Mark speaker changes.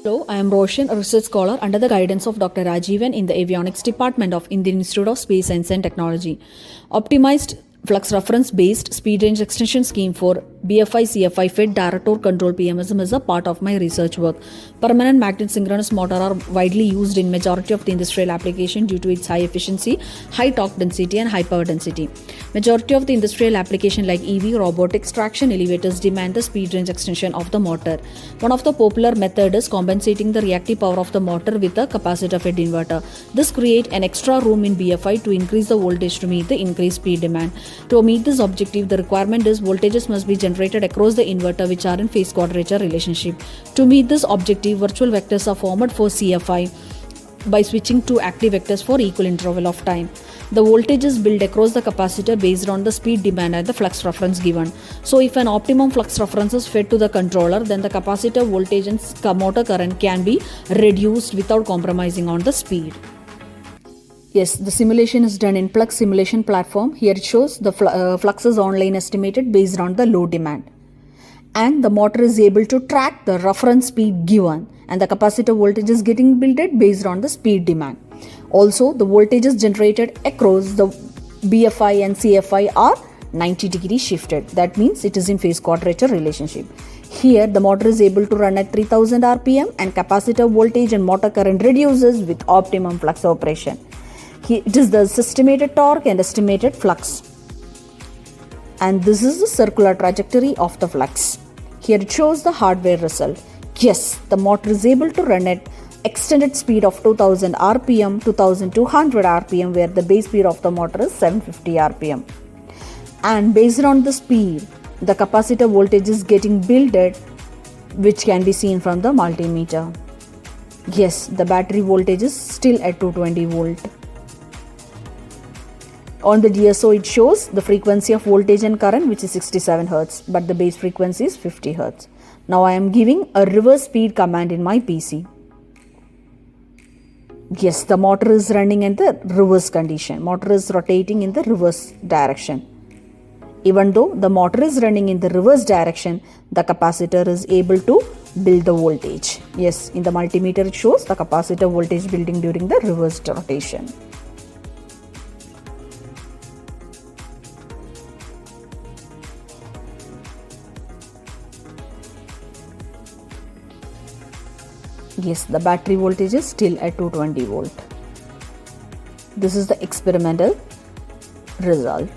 Speaker 1: Hello, I am Roshan, a research scholar under the guidance of Dr. Rajeevan in the Avionics Department of Indian Institute of Space Science and Technology. Optimized flux reference based speed range extension scheme for BFI-CFI Fed Inverter control PMSM is a part of my research work. Permanent magnet synchronous motor are widely used in majority of the industrial application due to its high efficiency, high torque density and high power density. Majority of the industrial application like EV, robotics, traction elevators demand the speed range extension of the motor. One of the popular method is compensating the reactive power of the motor with a capacitor fed inverter. This creates an extra room in BFI to increase the voltage to meet the increased speed demand. To meet this objective, the requirement is voltages must be generated across the inverter which are in phase quadrature relationship. To meet this objective, virtual vectors are formed for CFI by switching to active vectors for equal interval of time. The voltage is built across the capacitor based on the speed demand and the flux reference given. So if an optimum flux reference is fed to the controller, then the capacitor voltage and motor current can be reduced without compromising on the speed. Yes, the simulation is done in PLECS simulation platform. Here it shows the flux is online estimated based on the load demand. And the motor is able to track the reference speed given, and the capacitor voltage is getting built based on the speed demand. Also, the voltages generated across the BFI and CFI are 90 degrees shifted. That means it is in phase quadrature relationship. Here, the motor is able to run at 3000 RPM and capacitor voltage and motor current reduces with optimum flux operation. It is the estimated torque and estimated flux. And this is the circular trajectory of the flux. Here it shows the hardware result. Yes, the motor is able to run at extended speed of 2000 RPM, 2200 RPM, where the base speed of the motor is 750 RPM. And based on the speed, the capacitor voltage is getting built, which can be seen from the multimeter. Yes, the battery voltage is still at 220 volt. On the DSO, it shows the frequency of voltage and current, which is 67 Hz, but the base frequency is 50 Hz. Now I am giving a reverse speed command in my PC. Yes, the motor is running in the reverse condition. Motor is rotating in the reverse direction. Even though the motor is running in the reverse direction, the capacitor is able to build the voltage. Yes, in the multimeter it shows the capacitor voltage building during the reverse rotation. Yes, the battery voltage is still at 220 volt. This is the experimental result.